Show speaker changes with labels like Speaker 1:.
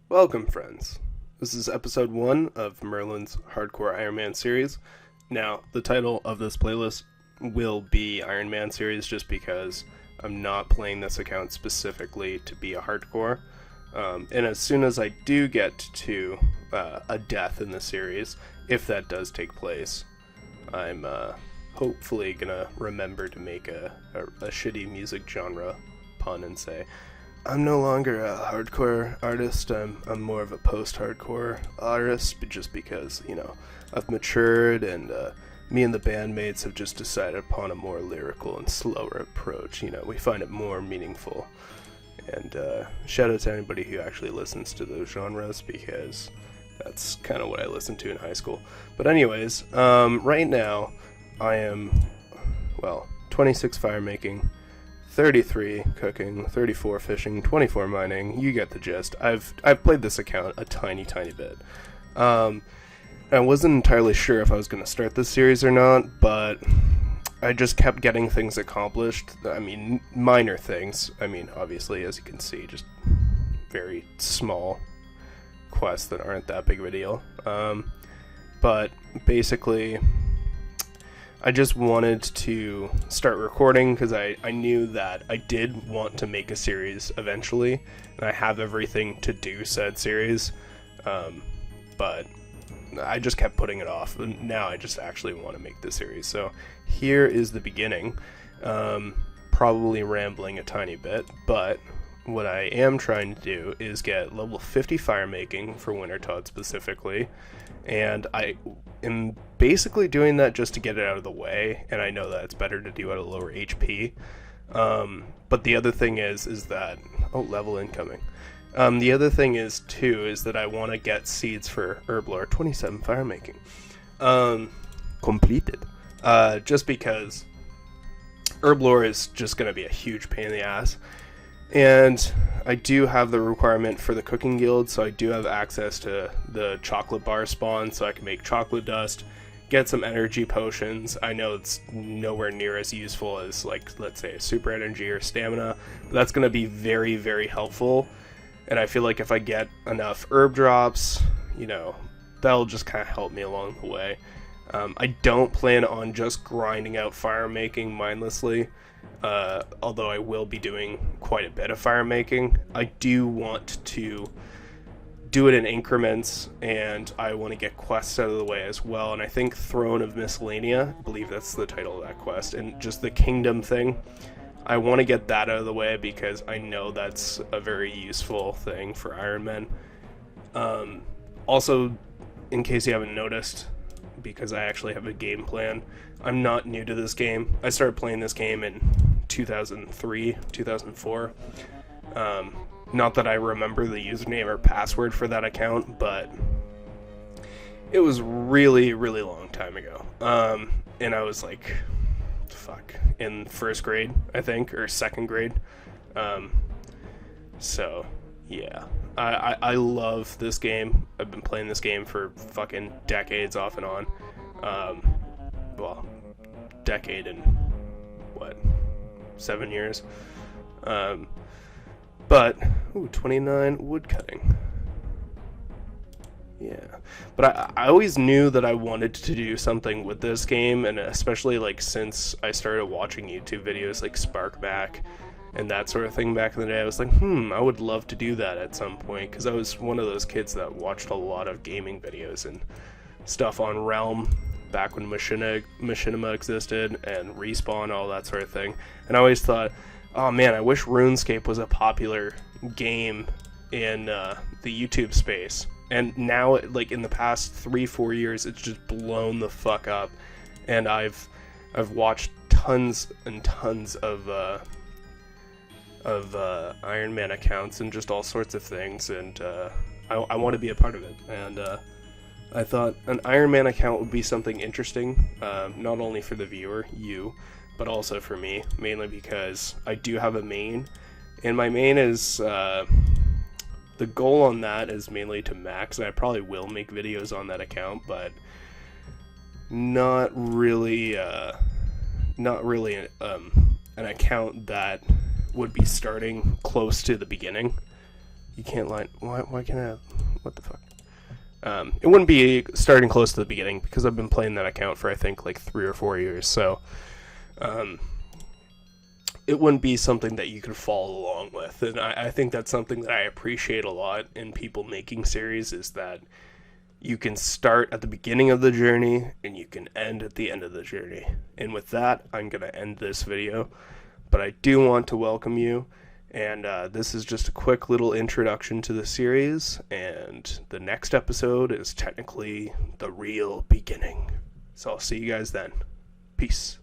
Speaker 1: Welcome, friends. This is episode 1 of Merlin's Hardcore Iron Man series. Now, the title of this playlist will be Iron Man series just because I'm not playing this account specifically to be a hardcore. And as soon as I do get to a death in the series, if that does take place, I'm hopefully gonna remember to make a shitty music genre pun and say, I'm no longer a hardcore artist, I'm more of a post-hardcore artist, but just because, I've matured and me and the bandmates have just decided upon a more lyrical and slower approach. We find it more meaningful. And shout out to anybody who actually listens to those genres, because that's kind of what I listened to in high school. But anyways, right now I am, 26 fire making, 33 cooking, 34 fishing, 24 mining. You get the gist. I've played this account a tiny bit. I wasn't entirely sure if I was going to start this series or not, but I just kept getting things accomplished. I mean, minor things. I mean, obviously, as you can see, just very small quests that aren't that big of a deal. But basically, I just wanted to start recording because I knew that I did want to make a series eventually, and I have everything to do said series, but I just kept putting it off, and now I just actually want to make this series. So here is the beginning, probably rambling a tiny bit, but what I am trying to do is get level 50 fire making for Wintertodt specifically, and I am basically doing that just to get it out of the way, and I know that it's better to do at a lower HP. But the other thing is that level incoming. The other thing is that I want to get seeds for Herblore 27 fire making completed. Just because Herblore is just going to be a huge pain in the ass. And I do have the requirement for the cooking guild, so I do have access to the chocolate bar spawn, so I can make chocolate dust, get some energy potions. I know it's nowhere near as useful as, like, let's say, super energy or stamina, but that's going to be very, very helpful. And I feel like if I get enough herb drops, that'll just kind of help me along the way. I don't plan on just grinding out fire making mindlessly. Although I will be doing quite a bit of fire making, I do want to do it in increments, and I want to get quests out of the way as well. And I think Throne of Miscellanea, I believe that's the title of that quest, and just the kingdom thing, I want to get that out of the way because I know that's a very useful thing for Iron Man. Also, in case you haven't noticed, because I actually have a game plan, I'm not new to this game. I started playing this game in 2003, 2004. Not that I remember the username or password for that account, but it was really, really long time ago. And I was like, in first grade, I think, or second grade. So, yeah. I love this game. I've been playing this game for fucking decades off and on. Decade and 7 years. But 29 wood cutting. Yeah, but I always knew that I wanted to do something with this game, and especially since I started watching YouTube videos like SparkBack and that sort of thing back in the day, I was like, I would love to do that at some point, because I was one of those kids that watched a lot of gaming videos and stuff on Realm back when Machinima existed, and Respawn, all that sort of thing. And I always thought, oh man, I wish RuneScape was a popular game in the YouTube space. And now, in the past 3-4 years, it's just blown the fuck up. And I've watched tons and tons of Iron Man accounts and just all sorts of things, and I want to be a part of it. And I thought an Iron Man account would be something interesting, not only for the viewer, you, but also for me, mainly because I do have a main, and my main is, the goal on that is mainly to max, and I probably will make videos on that account, but not really an account that would be starting close to the beginning. You can't line. Why can't I? What the fuck? It wouldn't be starting close to the beginning because I've been playing that account for I think like 3 or 4 years. So, it wouldn't be something that you could follow along with. And I think that's something that I appreciate a lot in people making series, is that you can start at the beginning of the journey and you can end at the end of the journey. And with that, I'm going to end this video. But I do want to welcome you. And this is just a quick little introduction to the series. And the next episode is technically the real beginning. So I'll see you guys then. Peace.